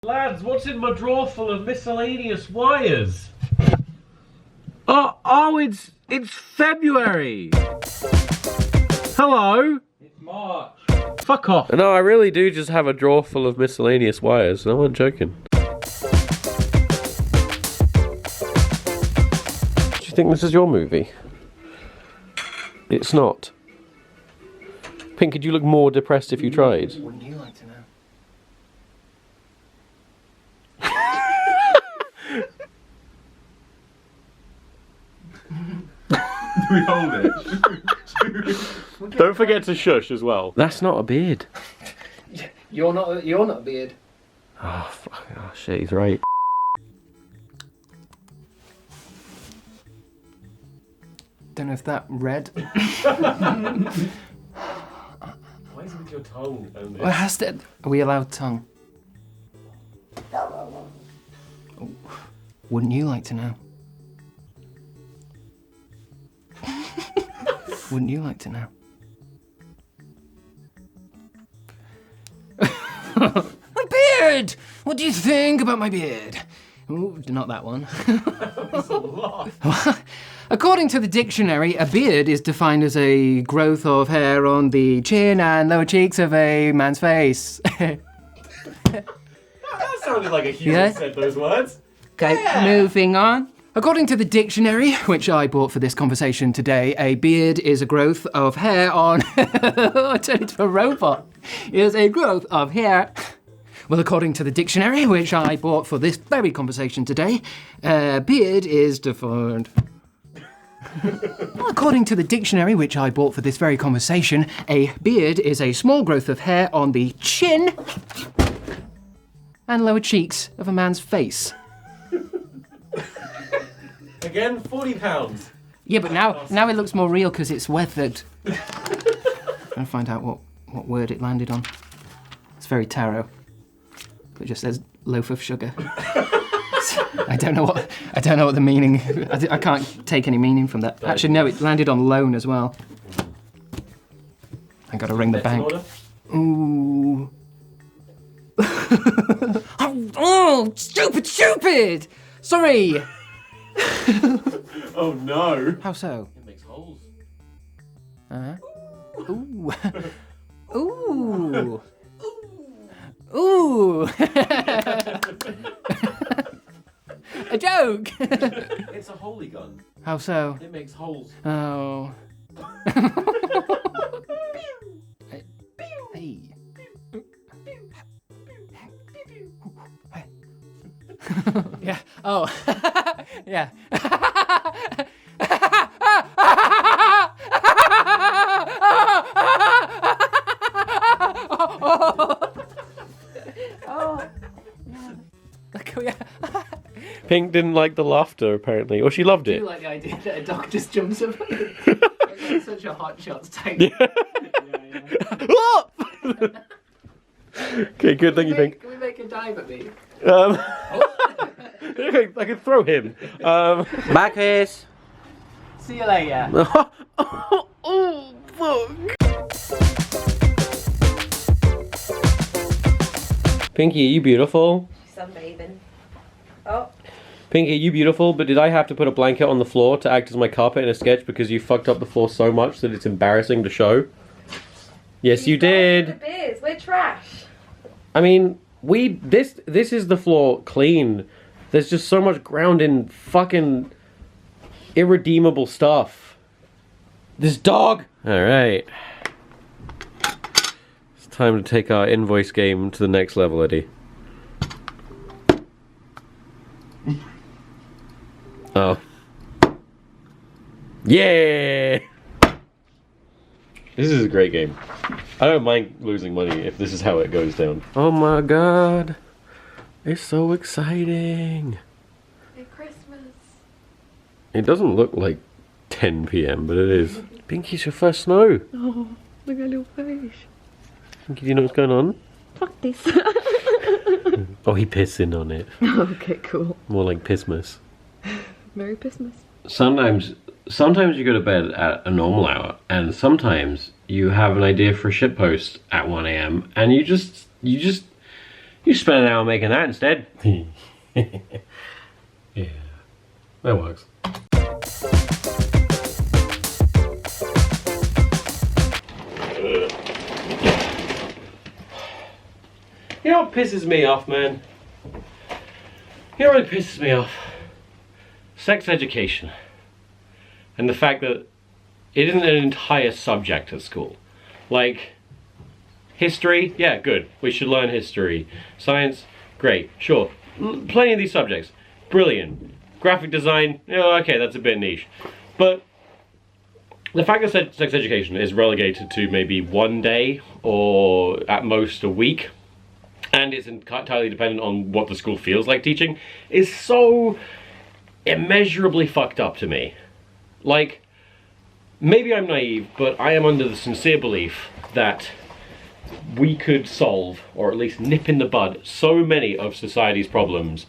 Lads, what's in my drawer full of miscellaneous wires? Oh, it's February. Hello. It's March. Fuck off. No, I really do just have a drawer full of miscellaneous wires. No one joking. Do you think this is your movie? It's not. Pink, could you look more depressed if you tried? Wouldn't you like to know? Do we hold it? Don't forget to shush as well. That's not a beard. You're not a beard. Oh, fuck. Oh shit, he's right. Don't know if that red. Why is it with your tongue? Well, it has to. Are we allowed tongue? Oh, wouldn't you like to know? Wouldn't you like to know? My beard! What do you think about my beard? Ooh, not that one. That's a lot. According to the dictionary, a beard is defined as a growth of hair on the chin and lower cheeks of a man's face. That sounded like a human said those words. Okay, moving on. According to the dictionary, which I bought for this conversation today, a beard is a growth of hair on... I turned into a robot. Is a growth of hair... Well, according to the dictionary, which I bought for this very conversation today, a beard is defined... Well, according to the dictionary, which I bought for this very conversation, a beard is a small growth of hair on the chin and lower cheeks of a man's face. Again, £40. Yeah, but now it looks more real because it's weathered. Trying to find out what word it landed on. It's very tarot. It just says loaf of sugar. I don't know what the meaning. I can't take any meaning from that. Actually, no, it landed on loan as well. I got to ring the bank. Ooh. Oh, stupid! Sorry. Oh no. How so? It makes holes. Ooh. Ooh. Ooh. A joke. It's a holy gun. How so? It makes holes. Oh. Hey. Yeah. Oh. Yeah. Oh. Yeah. Pink didn't like the laughter, apparently. Or she loved I it. do like the idea that a dog just jumps up. It's like such a Hot Shots type. Yeah. Okay, good. Thank you, Pink. Can we make a dive at me? I could throw him. Back Chris. See you later. Oh, fuck. Pinky, are you beautiful? Sunbathing. Oh. Pinky, are you beautiful? But did I have to put a blanket on the floor to act as my carpet in a sketch because you fucked up the floor so much that it's embarrassing to show? Yes, you did. The beers. We're trash. I mean, this is the floor clean. There's just so much ground in fucking irredeemable stuff. This dog! Alright. It's time to take our invoice game to the next level, Eddie. Oh. Yeah! This is a great game. I don't mind losing money if this is how it goes down. Oh my god. It's so exciting. It's Christmas. It doesn't look like 10 PM, but it is. Pinky's your first snow. Oh, look at your face. Pinky, do you know what's going on? Fuck this. Oh, he pissing on it. Okay, cool. More like Pissmas. Merry Christmas. Sometimes you go to bed at a normal hour, and sometimes you have an idea for a shitpost at 1 AM, and you just You spend an hour making that instead. Yeah, that works. You know what pisses me off, man? You know what really pisses me off? Sex education. And the fact that it isn't an entire subject at school. Like, history, yeah, good. We should learn history. Science, great, sure. Plenty of these subjects, brilliant. Graphic design, okay, that's a bit niche. But the fact that sex education is relegated to maybe one day or at most a week, and it's entirely dependent on what the school feels like teaching, is so immeasurably fucked up to me. Like, maybe I'm naive, but I am under the sincere belief that we could solve, or at least nip in the bud, so many of society's problems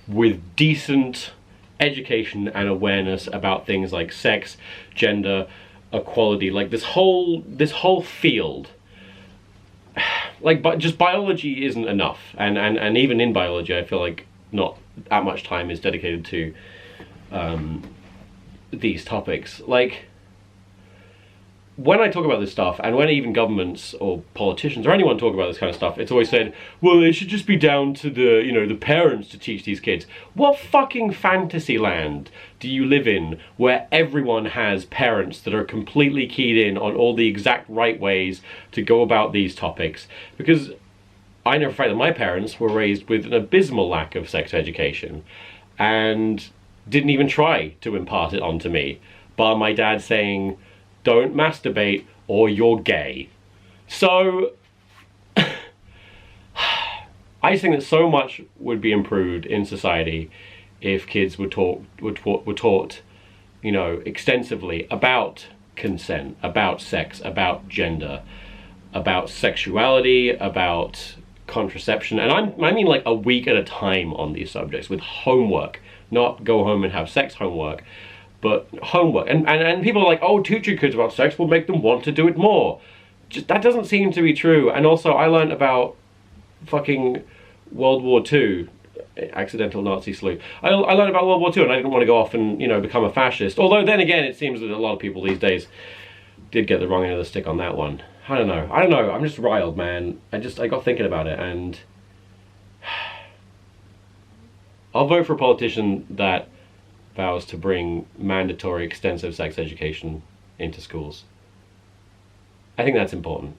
with decent education and awareness about things like sex, gender, equality, like this whole field. Like, but just biology isn't enough, and even in biology, I feel like not that much time is dedicated to these topics. Like, when I talk about this stuff, and when even governments or politicians or anyone talk about this kind of stuff, it's always said, well, it should just be down to the, the parents to teach these kids. What fucking fantasy land do you live in where everyone has parents that are completely keyed in on all the exact right ways to go about these topics? Because I know for a fact that my parents were raised with an abysmal lack of sex education and didn't even try to impart it onto me, bar my dad saying, don't masturbate or you're gay. So I just think that so much would be improved in society if kids were taught, extensively about consent, about sex, about gender, about sexuality, about contraception, and I mean like a week at a time on these subjects with homework, not go home and have sex homework, but homework. And people are like, oh, teaching kids about sex will make them want to do it more. Just, that doesn't seem to be true. And also, I learned about fucking World War II, accidental Nazi salute. I learned about World War II, and I didn't want to go off and, become a fascist. Although, then again, it seems that a lot of people these days did get the wrong end of the stick on that one. I don't know. I'm just riled, man. I got thinking about it, and I'll vote for a politician that vows to bring mandatory extensive sex education into schools. I think that's important.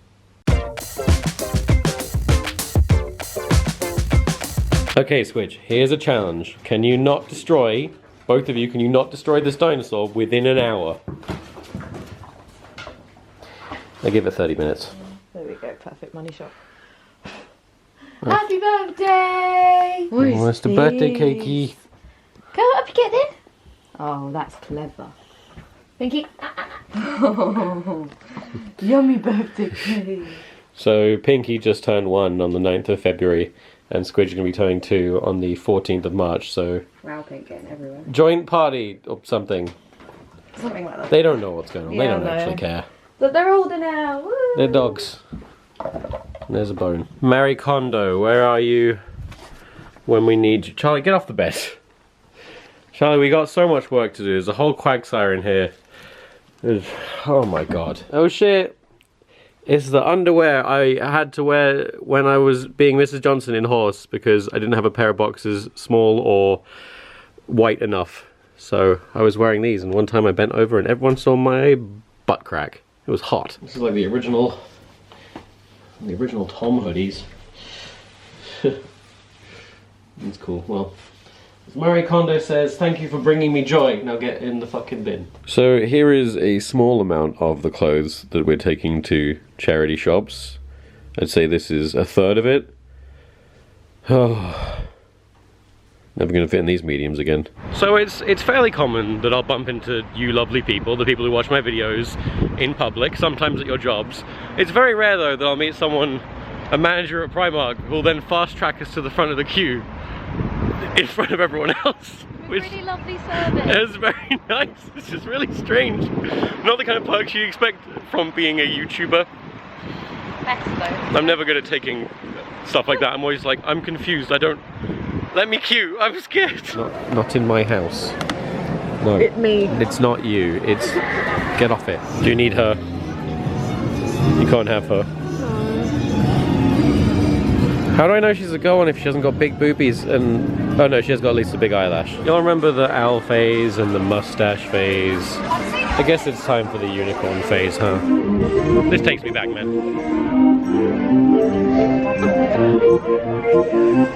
Okay, Switch, here's a challenge. Can you not destroy, both of you, can you not destroy this dinosaur within an hour? I give it 30 minutes. There we go, perfect money shot. Happy birthday! Oh, it's the birthday cakey. Go up you get then. Oh, that's clever. Pinky. Oh, yummy birthday cake. So Pinky just turned 1 on the 9th of February, and Squid's going to be turning 2 on the 14th of March, so... Wow, pink getting everywhere. Joint party or something. Something like that. They don't know what's going on. Yeah, They don't no. actually care. But they're older now. Woo! They're dogs. There's a bone. Marie Kondo, where are you when we need you? Charlie, get off the bed. Charlie, we got so much work to do. There's a whole quagsire in here. Oh my god. Oh shit. It's the underwear I had to wear when I was being Mrs. Johnson in Horse because I didn't have a pair of boxers small or white enough. So I was wearing these, and one time I bent over and everyone saw my butt crack. It was hot. This is like the original Tom hoodies. That's cool. Well, as Marie Kondo says, thank you for bringing me joy. Now get in the fucking bin. So here is a small amount of the clothes that we're taking to charity shops. I'd say this is a third of it. Oh, never going to fit in these mediums again. So it's fairly common that I'll bump into you lovely people, the people who watch my videos in public, sometimes at your jobs. It's very rare though that I'll meet someone, a manager at Primark, who'll then fast track us to the front of the queue in front of everyone else. Which really lovely service. is very nice. It's just really strange. Not the kind of perks you expect from being a YouTuber. Best though. I'm never good at taking stuff like that. I'm always like, I'm confused. I don't. Let me cue. I'm scared. Not in my house. No. It's me. It's not you. It's. Get off it. Do you need her? You can't have her. How do I know she's a girl one if she hasn't got big boobies and... Oh no, she has got at least a big eyelash. Y'all remember the owl phase and the mustache phase? I guess it's time for the unicorn phase, huh? This takes me back, man.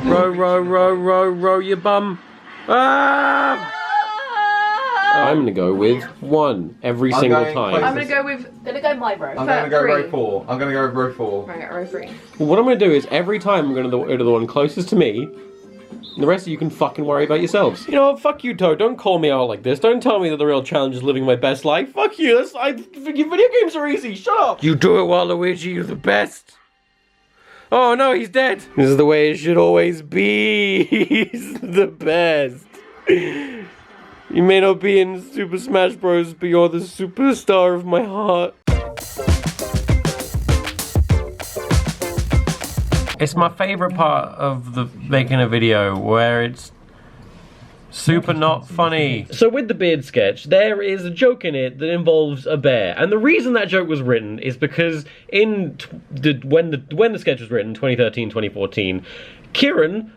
Row, row, row, row, row your bum. Ah! I'm gonna go with 1 every single time. I'm gonna go my row. I'm gonna go row 4. I'm gonna go row 4. Right, row 3. Well, what I'm gonna do is every time I'm gonna go to the one closest to me. And the rest of you can fucking worry about yourselves. You know what? Fuck you, Toad. Don't call me out like this. Don't tell me that the real challenge is living my best life. Fuck you. Video games are easy. Shut up. You do it, Waluigi. You're the best. Oh no, he's dead. This is the way it should always be. He's the best. You may not be in Super Smash Bros, but you're the superstar of my heart. It's my favorite part of making a video where it's super not funny. So with the beard sketch, there is a joke in it that involves a bear, and the reason that joke was written is because when the sketch was written, 2013, 2014, Kieran,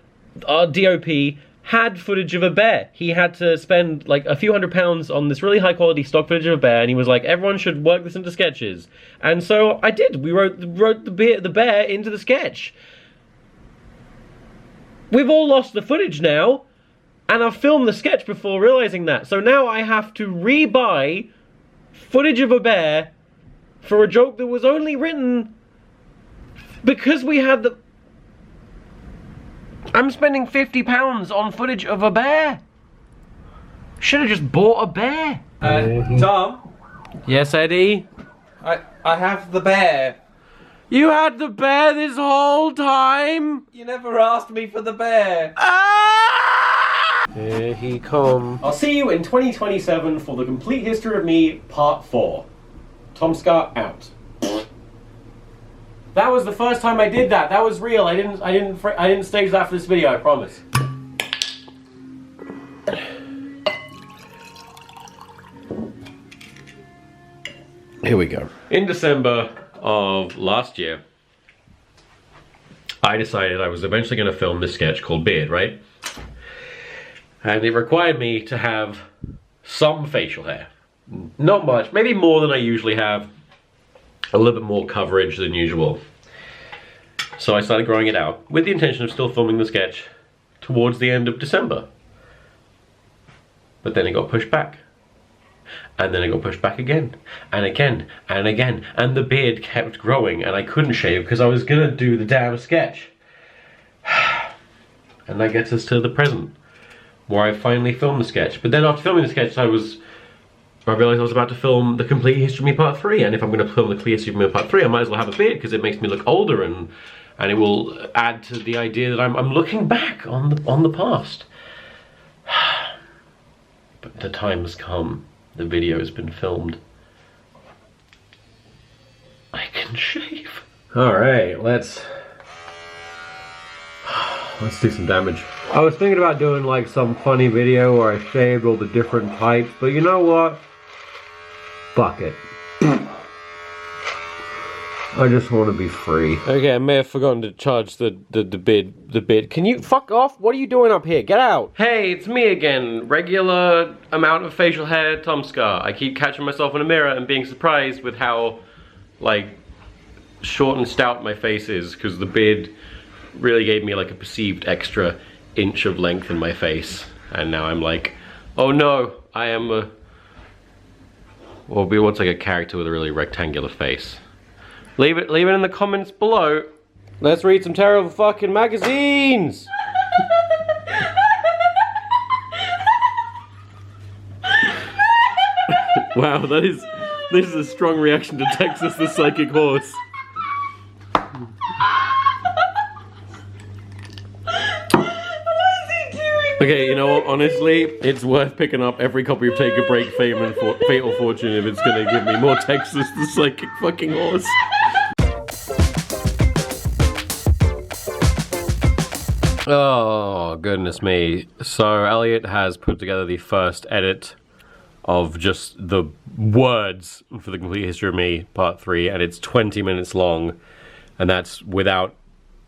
our DOP, had footage of a bear. He had to spend like a few £100 on this really high quality stock footage of a bear, and he was like, everyone should work this into sketches. And so I did. We wrote the bear into the sketch. We've all lost the footage now, and I've filmed the sketch before realizing that. So now I have to re-buy footage of a bear for a joke that was only written because we had the... I'm spending £50 on footage of a bear. Should have just bought a bear. Tom? Yes, Eddie? I have the bear. You had the bear this whole time? You never asked me for the bear. Ah! Here he comes. I'll see you in 2027 for the complete history of me, part 4. TomSka out. That was the first time I did that. That was real. I didn't stage that for this video, I promise. Here we go. In December of last year, I decided I was eventually going to film this sketch called Beard, right? And it required me to have some facial hair. Not much, maybe more than I usually have. A little bit more coverage than usual. So I started growing it out with the intention of still filming the sketch towards the end of December. But then it got pushed back. And then it got pushed back again, and again, and again. And the beard kept growing, and I couldn't shave because I was gonna do the damn sketch. And that gets us to the present, where I finally filmed the sketch. But then after filming the sketch, I realized I was about to film The Complete History of Me Part 3, and if I'm going to film The Complete History of Me Part 3, I might as well have a beard, because it makes me look older, and it will add to the idea that I'm looking back on the past. But the time has come. The video has been filmed. I can shave. Alright, let's do some damage. I was thinking about doing like some funny video where I shaved all the different types, but you know what? Fuck it. I just want to be free. Okay, I may have forgotten to charge the bid. Can you fuck off? What are you doing up here? Get out. Hey, it's me again. Regular amount of facial hair, TomSka. I keep catching myself in a mirror and being surprised with how, like, short and stout my face is, because the beard really gave me like a perceived extra inch of length in my face. And now I'm like, oh no, I am a... Well, what's like a character with a really rectangular face? Leave it in the comments below. Let's read some terrible fucking magazines! Wow, this is a strong reaction to Texas the Psychic Horse. Okay, you know what, honestly, it's worth picking up every copy of Take a Break, Fame and Fatal Fortune if it's gonna give me more Texas the Psychic fucking Horse. Oh, goodness me. So, Elliot has put together the first edit of just the words for The Complete History of Me, Part 3, and it's 20 minutes long, and that's without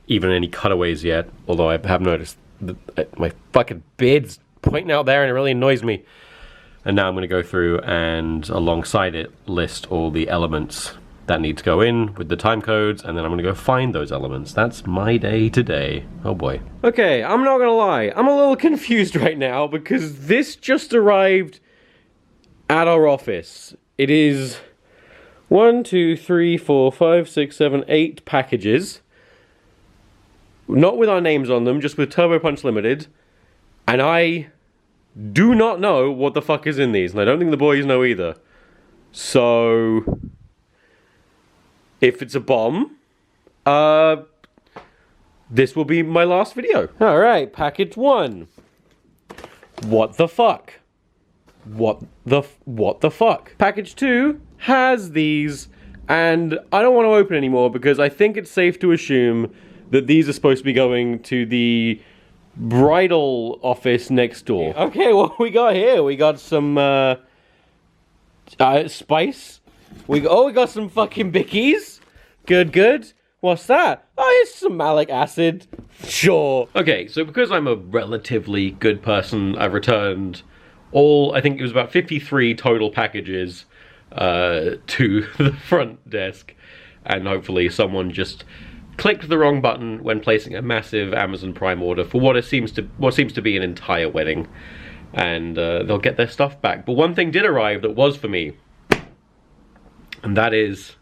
even any cutaways yet, although I have noticed that my fucking beard's pointing out there and it really annoys me. And now I'm going to go through and, alongside it, list all the elements that need to go in with the time codes, and then I'm going to go find those elements. That's my day today. Oh boy. Okay, I'm not going to lie. I'm a little confused right now because this just arrived at our office. It is 1, 2, 3, 4, 5, 6, 7, 8 packages. Not with our names on them, just with Turbo Punch Limited. And I do not know what the fuck is in these, and I don't think the boys know either. So, if it's a bomb, this will be my last video. Alright, package 1. What the fuck? What the fuck? Package 2 has these, and I don't want to open anymore because I think it's safe to assume that these are supposed to be going to the bridal office next door. Okay, what we got here? We got some spice. We got some fucking bickies. Good. What's that? Oh, it's some malic acid. Sure. Okay, so because I'm a relatively good person, I've returned all, I think it was about 53 total packages to the front desk, and hopefully someone just clicked the wrong button when placing a massive Amazon Prime order for what seems to be an entire wedding, and they'll get their stuff back. But one thing did arrive that was for me, and that is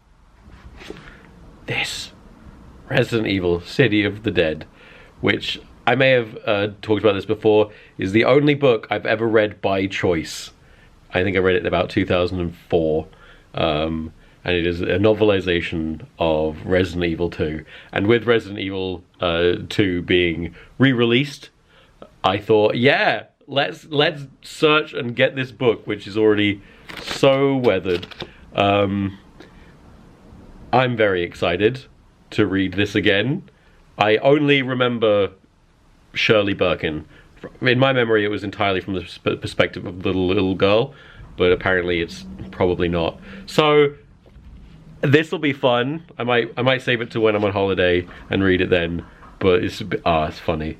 this Resident Evil City of the Dead, which I may have talked about this before, is the only book I've ever read by choice. I think I read it in about 2004. And it is a novelization of Resident Evil 2. And with Resident Evil 2 being re-released, I thought, yeah, let's search and get this book, which is already so weathered. I'm very excited to read this again. I only remember Shirley Birkin. In my memory, it was entirely from the perspective of the little girl, but apparently it's probably not. So this will be fun. I might save it to when I'm on holiday and read it then. But it's funny.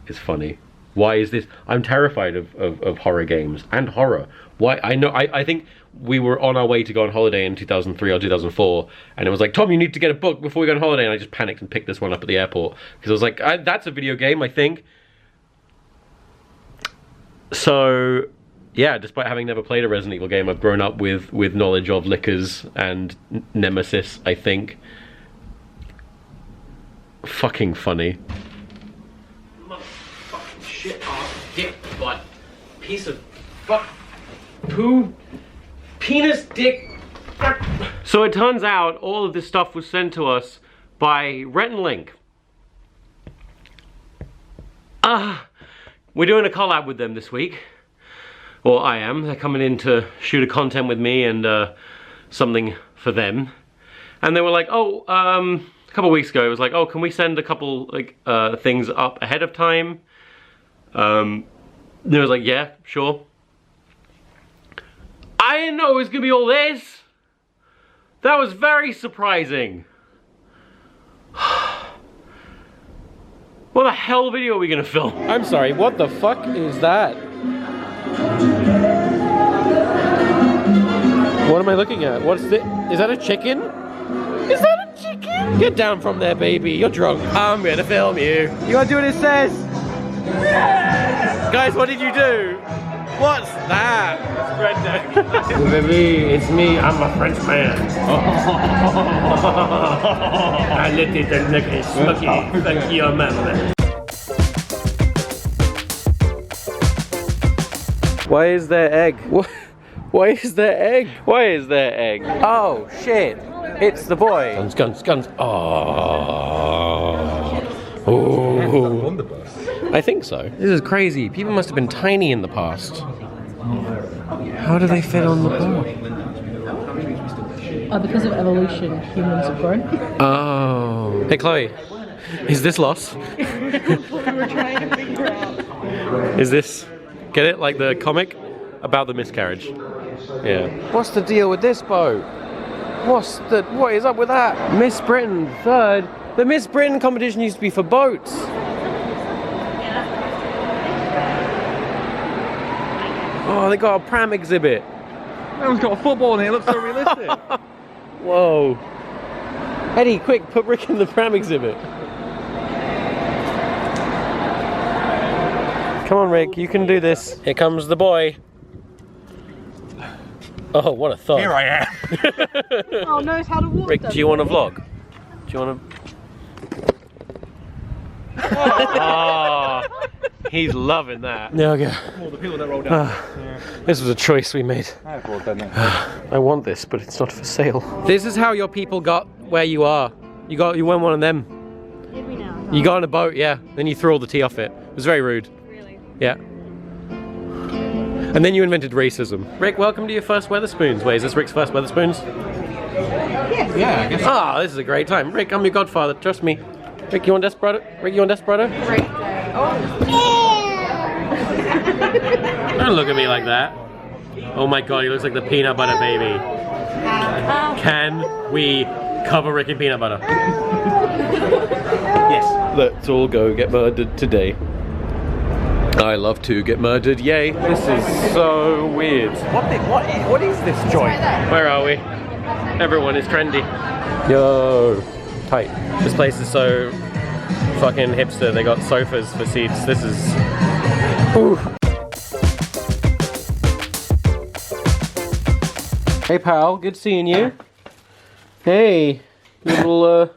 It's funny. Why is this? I'm terrified of horror games and horror. Why? I think we were on our way to go on holiday in 2003 or 2004, and it was like, Tom, you need to get a book before we go on holiday, and I just panicked and picked this one up at the airport because I was like, that's a video game, I think. So yeah, despite having never played a Resident Evil game, I've grown up with knowledge of Lickers and Nemesis, I think. Fucking funny. Motherfucking shit off, dick butt, piece of fuck, poo, penis, dick. So it turns out all of this stuff was sent to us by Rhett and Link. We're doing a collab with them this week. Well, I am. They're coming in to shoot a content with me and something for them. And they were like, oh, a couple weeks ago, it was like, oh, can we send a couple like things up ahead of time? And I was like, yeah, sure. I didn't know it was gonna be all this. That was very surprising. What the hell video are we gonna film? I'm sorry, what the fuck is that? What am I looking at? What's this? Is that a chicken? Is that a chicken? Get down from there, baby. You're drunk. I'm gonna film you. You gotta do what it says. Guys, what did you do? What's that? It's redneck. Baby, it's me. I'm a French man. I lit it and look at smoky. Thank you, man. Why is there egg? Why is there egg? Why is there egg? Oh shit! It's the boy. Guns. Oh. I think so. This is crazy. People must have been tiny in the past. How do they fit on the boat? Because of evolution, humans have grown. Oh. Hey Chloe, Is this loss? Is this... Get it? Like the comic about the miscarriage. Yeah. What's the deal with this boat? What is up with that? Miss Britain, 3rd. The Miss Britain competition used to be for boats. Oh, they got a pram exhibit. That one's got a football in it. It looks so realistic. Whoa. Eddie, quick, put Rick in the pram exhibit. Come on, Rick, you can do this. Here comes the boy. Oh, what a thought. Here I am. Oh, knows how to walk. Rick, do you want to vlog? Do you want to... Oh, he's loving that. There we go. Oh, the people that roll down. This was a choice we made. I've rolled down there. I want this, but it's not for sale. This is how your people got where you are. You went one of them. Did we now? You got on a boat, yeah. Then you threw all the tea off it. It was very rude. Really? Yeah. And then you invented racism. Rick, welcome to your first Weatherspoons. Wait, is this Rick's first Weatherspoons? Yeah, I guess. Ah, this is a great time. Rick, I'm your godfather. Trust me. Rick, you want Desperado? Rick, you want Desperado? Don't look at me like that. Oh my god, he looks like the peanut butter baby. Can we cover Rick in peanut butter? Yes. Let's all go get murdered today. I love to get murdered, yay. This is so weird. What is this joint? Where are we? Everyone is trendy. Yo. Tight. This place is so fucking hipster. They got sofas for seats. This is... Ooh. Hey pal, good seeing you. Hey, you little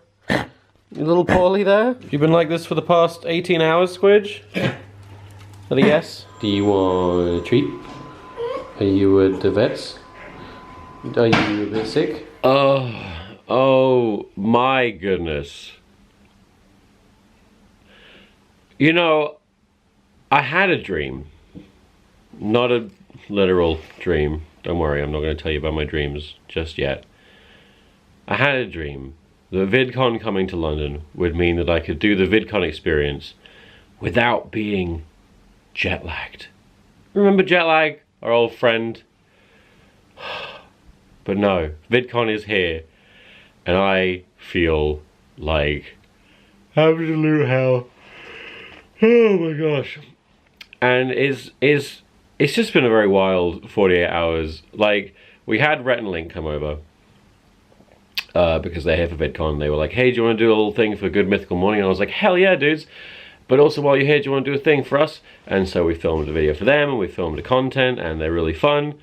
Paulie there. You been like this for the past 18 hours, Squidge? Is that a yes? Do you want a treat? Are you at the vets? Are you a bit sick? Oh my goodness. You know, I had a dream. Not a literal dream. Don't worry, I'm not going to tell you about my dreams just yet. I had a dream that VidCon coming to London would mean that I could do the VidCon experience without being jet lagged. Remember jet lag, our old friend? But no, VidCon is here, and I feel like absolute hell. Oh my gosh. And it's just been a very wild 48 hours. Like, we had Rhett and Link come over because they're here for VidCon. They were like, hey, do you want to do a little thing for Good Mythical Morning? And I was like, hell yeah, dudes. But also, while you're here, do you want to do a thing for us? And so we filmed a video for them, and we filmed the content, and they're really fun.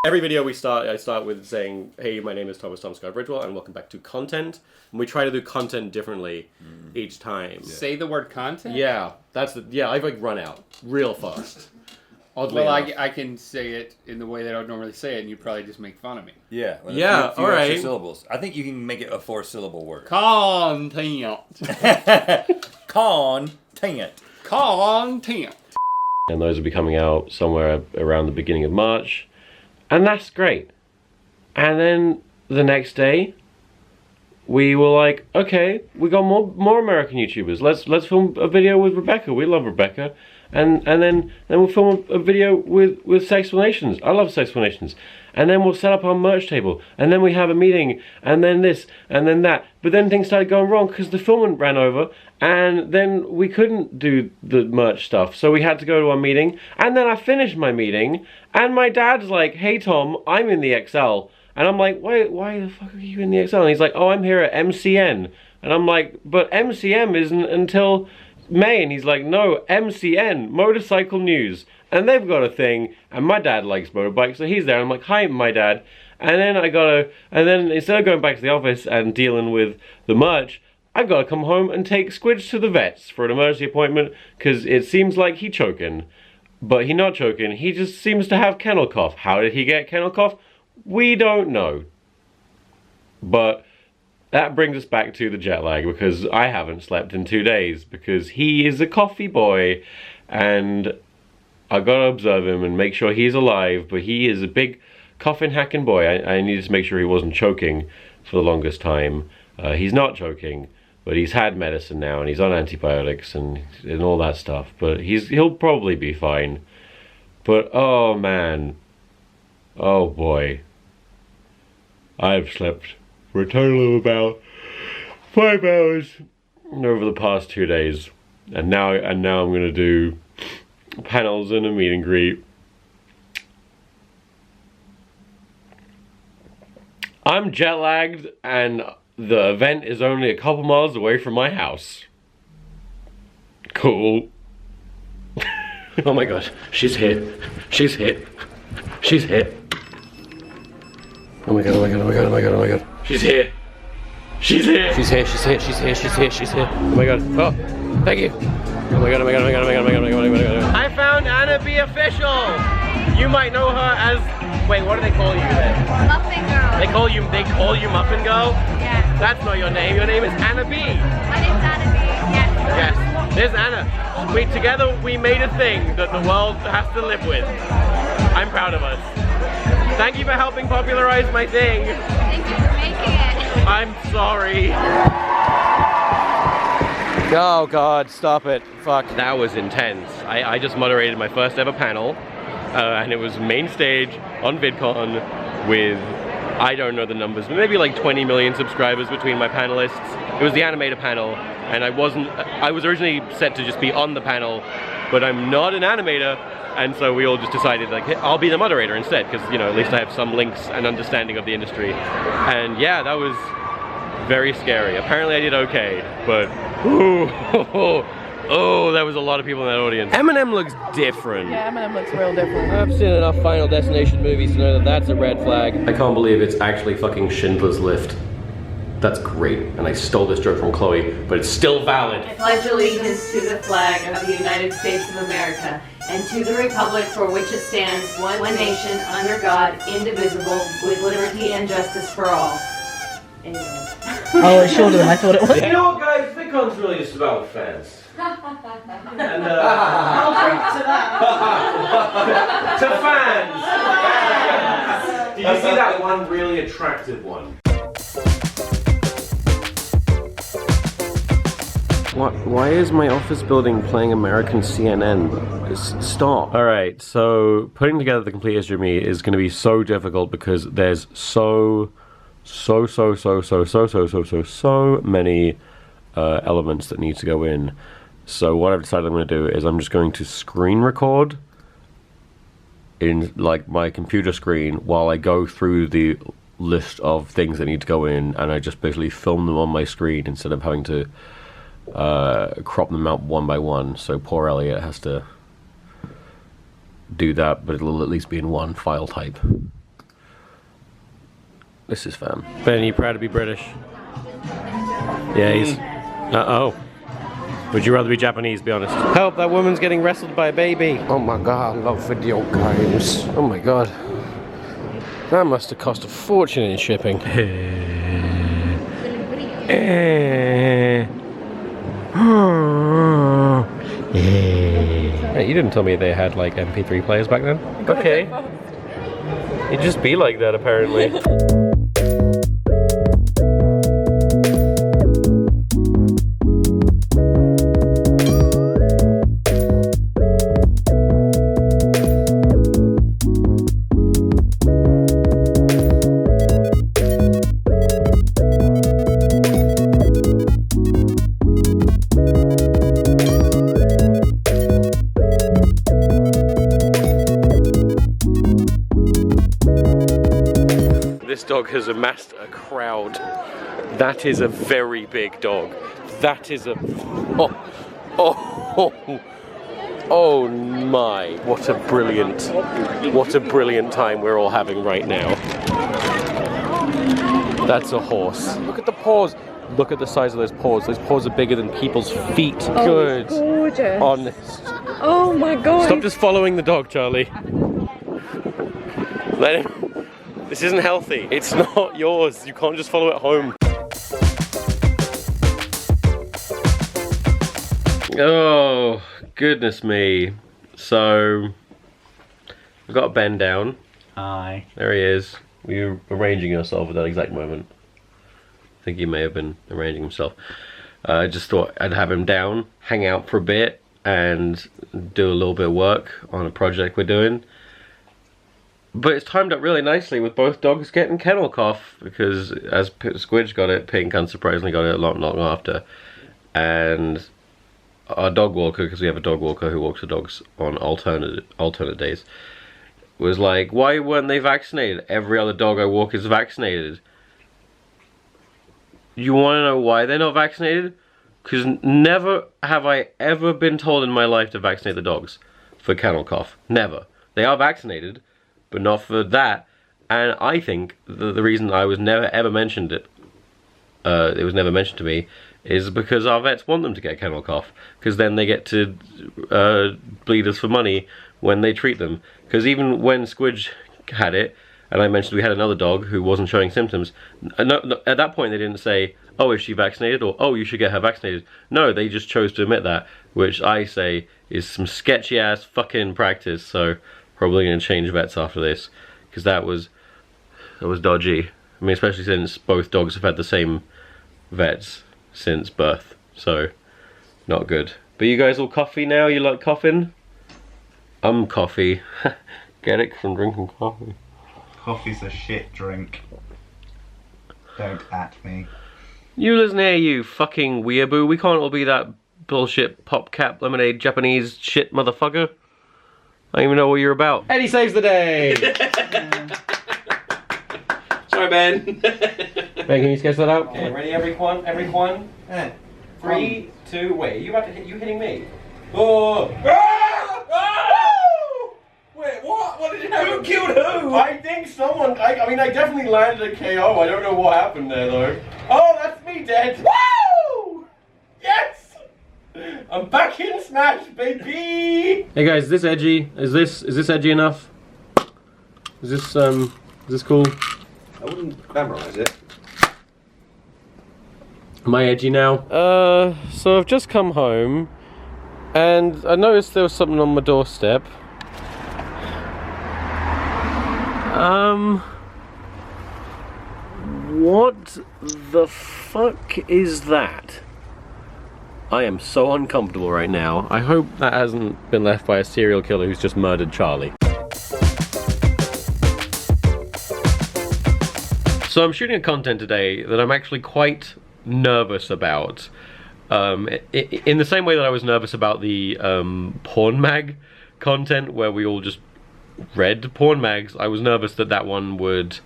Every video I start with saying, hey, my name is TomSka Bridgewell, and welcome back to content. And we try to do content differently each time. Say the word content? Yeah, I've like run out real fast. Oddly Well, enough. I can say it in the way that I would normally say it, and you'd probably just make fun of me. Yeah. With Yeah, a few alright. extra syllables. I think you can make it a 4-syllable word. Content. Content. Content. And those will be coming out somewhere around the beginning of March. And that's great. And then the next day, we were like, okay, we got more American YouTubers. Let's film a video with Rebecca. We love Rebecca. And then we'll film a video with Sexplanations. I love Sexplanations. And then we'll set up our merch table. And then we have a meeting. And then this. And then that. But then things started going wrong because the filming ran over. And then we couldn't do the merch stuff. So we had to go to our meeting. And then I finished my meeting. And my dad's like, hey Tom, I'm in the XL. And I'm like, why the fuck are you in the XL? And he's like, oh, I'm here at MCN. And I'm like, but MCM isn't until May. And he's like, no, MCN, Motorcycle News. And they've got a thing. And my dad likes motorbikes, so he's there. I'm like, hi, my dad. And then and then instead of going back to the office and dealing with the merch, I've got to come home and take Squidge to the vets for an emergency appointment because it seems like he choking. But he not choking, he just seems to have kennel cough. How did he get kennel cough? We don't know. But that brings us back to the jet lag because I haven't slept in 2 days because he is a coffee boy and I gotta observe him and make sure he's alive, but he is a big coffin hacking boy. I needed to make sure he wasn't choking for the longest time. He's not choking, but he's had medicine now and he's on antibiotics and all that stuff. But he'll probably be fine. But oh man, oh boy, I've slept for a total of about 5 hours over the past 2 days, and now I'm gonna do panels and a meet and greet. I'm jet lagged, and the event is only a couple miles away from my house. Cool. Oh my god, she's here. She's here. She's here. Oh my god, oh my god, oh my god, oh my god, oh my god. She's here. She's here. She's here, she's here, she's here, she's here, she's here. Oh my god. Oh, thank you. Oh my god, oh my god, oh my god, oh my god, oh my god, oh my god, oh my god. I found Anna B official. You might know her as, wait, what do they call you then? Muffin Girl. They call you Muffin Girl? Yeah. That's not your name. Your name is Anna B. My name's Anna B. Yes. Yes. There's Anna. Together we made a thing that the world has to live with. I'm proud of us. Thank you for helping popularize my thing. Thank you for making it. I'm sorry. Oh god, stop it. Fuck. That was intense. I just moderated my first ever panel, and it was main stage on VidCon with, I don't know the numbers, but maybe like 20 million subscribers between my panelists. It was the animator panel, and I was originally set to just be on the panel, but I'm not an animator, and so we all just decided, like, hey, I'll be the moderator instead, because, you know, at least I have some links and understanding of the industry. And yeah, that was very scary. Apparently I did okay, but ooh, oh, there was a lot of people in that audience. Eminem looks different. Yeah, Eminem looks real different. I've seen enough Final Destination movies to know that that's a red flag. I can't believe it's actually fucking Schindler's List. That's great, and I stole this joke from Chloe, but it's still valid. I pledge allegiance to the flag of the United States of America and to the republic for which it stands, one nation, under God, indivisible, with liberty and justice for all. Amen. Oh, it's shorter than I thought it was. You know what, guys? VidCon's really just about fans. And, I'll drink to that. to fans! Did you see that one really attractive one? Why is my office building playing American CNN? Stop. Alright, so putting together the complete history of me is going to be so difficult because there's so many elements that need to go in. So what I've decided I'm going to do is I'm just going to screen record in like my computer screen while I go through the list of things that need to go in, and I just basically film them on my screen instead of having to crop them out one by one. So poor Elliot has to do that, but it'll at least be in one file type. This is fun. Ben, you proud to be British? Yeah, he's... Uh-oh. Would you rather be Japanese, be honest? Help, that woman's getting wrestled by a baby. Oh my god, I love video games. Oh my god. That must have cost a fortune in shipping. Hey, you didn't tell me they had like MP3 players back then? Okay. It'd just be like that apparently. This dog has amassed a crowd. That is a very big dog. That is a... Oh my. What a brilliant time we're all having right now. That's a horse. Look at the paws. Look at the size of those paws. Those paws are bigger than people's feet. Oh, good. Gorgeous. Honest. Oh my god. Stop just following the dog, Charlie. Let him... This isn't healthy. It's not yours. You can't just follow it home. Oh, goodness me. So, I've got Ben down. Hi. There he is. Were you arranging yourself at that exact moment? I think he may have been arranging himself. I just thought I'd have him down, hang out for a bit, and do a little bit of work on a project we're doing. But it's timed up really nicely with both dogs getting kennel cough, because as Squidge got it, Pink unsurprisingly got it not long after. And our dog walker, because we have a dog walker who walks the dogs on alternate days, was like, why weren't they vaccinated? Every other dog I walk is vaccinated. You want to know why they're not vaccinated? Because never have I ever been told in my life to vaccinate the dogs for kennel cough. Never. They are vaccinated, but not for that. And I think the reason I was never ever mentioned it was never mentioned to me, is because our vets want them to get kennel cough, because then they get to bleed us for money when they treat them. Because even when Squidge had it, and I mentioned we had another dog who wasn't showing symptoms, no, at that point they didn't say, oh, is she vaccinated, or oh, you should get her vaccinated. No, they just chose to admit that, which I say is some sketchy ass fucking practice. So probably gonna change vets after this, because that was dodgy. I mean, especially since both dogs have had the same vets since birth, so not good. But you guys all coffee now? You like coughing? Coffee. Get it from drinking coffee. Coffee's a shit drink. Don't at me. You listen here, you fucking weeaboo. We can't all be that bullshit pop cap lemonade Japanese shit motherfucker. I don't even know what you're about. Eddie saves the day! Sorry, Ben. Ben, can you sketch that out? Okay, ready, everyone? Everyone? 3, 2, wait, are you about to hit? You hitting me? Oh! Wait, what? What did you happen? Who killed who? I think someone. I mean, I definitely landed a KO. I don't know what happened there though. Oh, that's me dead. Woo! Yes! I'm back in Smash, baby. Hey guys, is this edgy? Is this edgy enough? Is this cool? I wouldn't glamorize it. Am I edgy now? So I've just come home, and I noticed there was something on my doorstep. What the fuck is that? I am so uncomfortable right now. I hope that hasn't been left by a serial killer who's just murdered Charlie. So I'm shooting a content today that I'm actually quite nervous about. In the same way that I was nervous about the porn mag content where we all just read porn mags, I was nervous that that one would,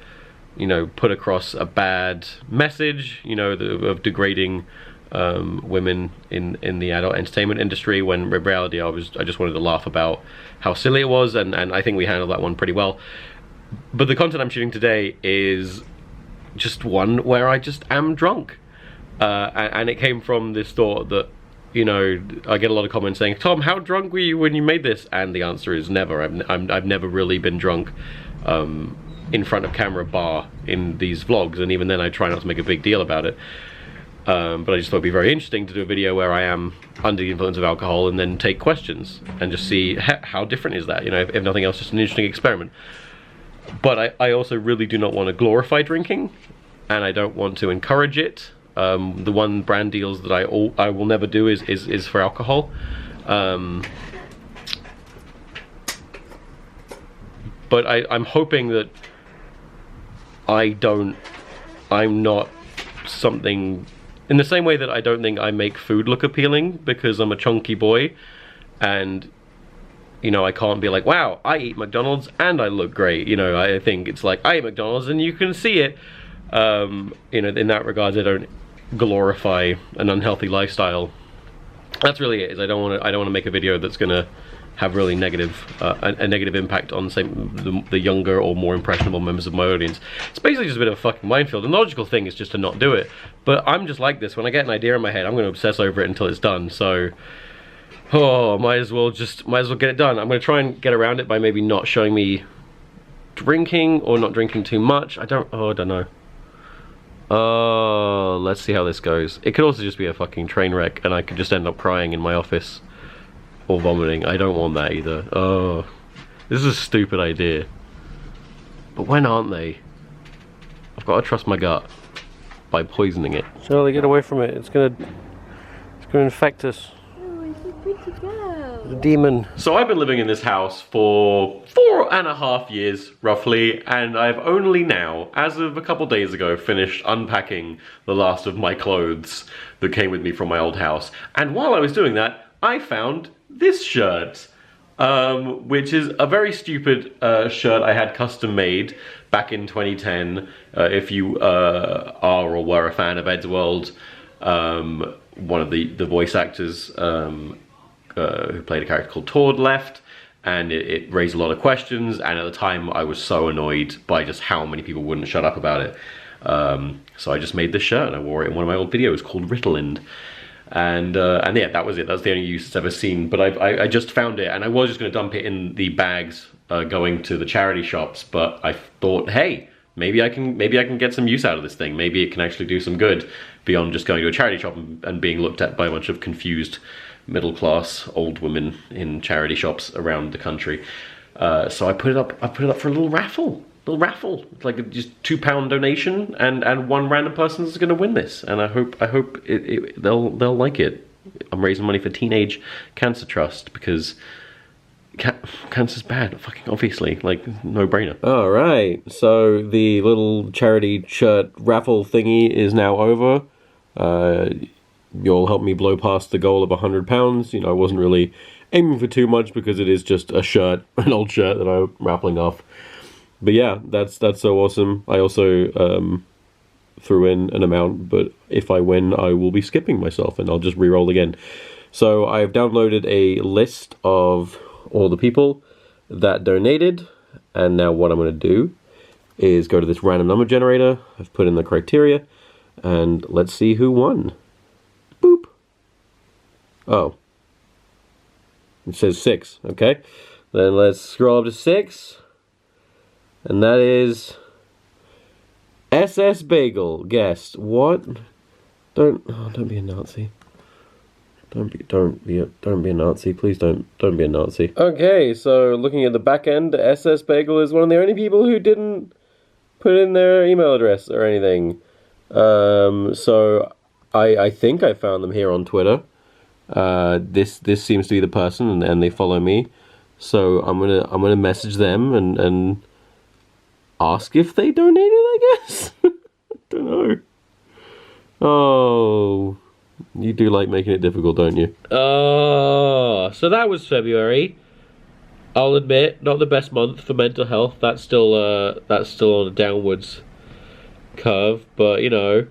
you know, put across a bad message, you know, of degrading women in the adult entertainment industry, when in reality I just wanted to laugh about how silly it was, and I think we handled that one pretty well. But the content I'm shooting today is just one where I just am drunk. And it came from this thought that, you know, I get a lot of comments saying, Tom, how drunk were you when you made this? And the answer is never. I've never really been drunk in front of camera bar in these vlogs, and even then I try not to make a big deal about it. But I just thought it'd be very interesting to do a video where I am under the influence of alcohol and then take questions and just see how different is that, you know, if nothing else, just an interesting experiment. But I also really do not want to glorify drinking, and I don't want to encourage it. The one brand deals that I will never do is for alcohol. But I'm hoping that I'm not something, in the same way that I don't think I make food look appealing because I'm a chunky boy, and you know, I can't be like, wow, I eat McDonald's and I look great. You know, I think it's like, I eat McDonald's and you can see it. You know, in that regard, I don't glorify an unhealthy lifestyle. That's really it. Is I don't want to make a video that's gonna have really negative a negative impact on, say, the younger or more impressionable members of my audience. It's basically just a bit of a fucking minefield. The logical thing is just to not do it. But I'm just like this. When I get an idea in my head, I'm going to obsess over it until it's done. So, might as well get it done. I'm going to try and get around it by maybe not showing me drinking or not drinking too much. I don't know. Let's see how this goes. It could also just be a fucking train wreck and I could just end up crying in my office or vomiting. I don't want that either. Oh, this is a stupid idea. But when aren't they? I've got to trust my gut by poisoning it. Charlie, get away from it. It's gonna gonna infect us. Oh, it's a pretty girl. The demon. So I've been living in this house for 4.5 years, roughly, and I've only now, as of a couple days ago, finished unpacking the last of my clothes that came with me from my old house. And while I was doing that, I found this shirt, which is a very stupid shirt I had custom made back in 2010. If you are or were a fan of Eddsworld, one of the voice actors who played a character called Tord left, and it raised a lot of questions, and at the time I was so annoyed by just how many people wouldn't shut up about it. So I just made this shirt and I wore it in one of my old videos called Ritalin. And yeah, that was it. That's the only use it's ever seen. But I just found it, and I was just going to dump it in the bags going to the charity shops. But I thought, hey, maybe I can get some use out of this thing. Maybe it can actually do some good beyond just going to a charity shop and being looked at by a bunch of confused middle-class old women in charity shops around the country. So I put it up for a little raffle. It's like a just £2 donation, and one random person is going to win this, and I hope they'll like it. I'm raising money for Teenage Cancer Trust because cancer's bad, fucking obviously, like no brainer. All right, so the little charity shirt raffle thingy is now over. You'll help me blow past the goal of £100. You know, I wasn't really aiming for too much because it is just a shirt, an old shirt that I'm raffling off. But yeah, that's so awesome. I also threw in an amount, but if I win, I will be skipping myself and I'll just re-roll again. So I've downloaded a list of all the people that donated, and now what I'm going to do is go to this random number generator. I've put in the criteria, and let's see who won. Boop. Oh. It says 6, okay. Then let's scroll up to 6. And that is SS Bagel. Guest. What? Don't be a Nazi. Don't be a Nazi. Please don't be a Nazi. Okay, so looking at the back end, SS Bagel is one of the only people who didn't put in their email address or anything. So I think I found them here on Twitter. This seems to be the person, and they follow me. So I'm gonna message them and ask if they donated, I guess. I don't know. Oh, you do like making it difficult, don't you? Oh, so that was February. I'll admit, not the best month for mental health. That's still on a downwards curve. But you know,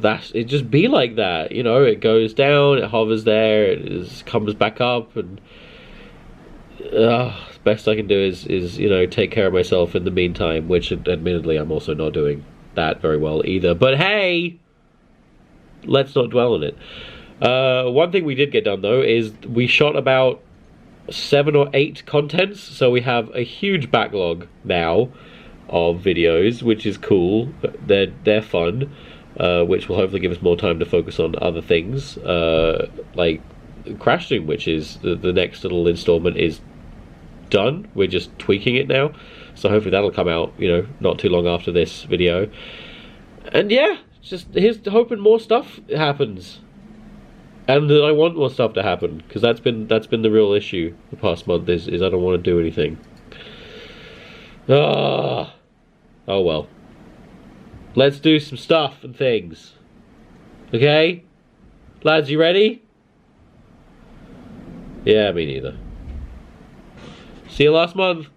it just be like that. You know, it goes down, it hovers there, it comes back up, and best I can do is you know, take care of myself in the meantime, which admittedly I'm also not doing that very well either. But hey, let's not dwell on it. One thing we did get done though is we shot about 7 or 8 contents, so we have a huge backlog now of videos, which is cool. They're fun, which will hopefully give us more time to focus on other things, like Crash Zoom, which is the next little installment is done. We're just tweaking it now, so hopefully that'll come out, you know, not too long after this video. And yeah, here's hoping more stuff happens, and that I want more stuff to happen, because that's been the real issue the past month is I don't want to do anything. Oh well, let's do some stuff and things. Okay, lads, you ready? Yeah, me neither. See you last month.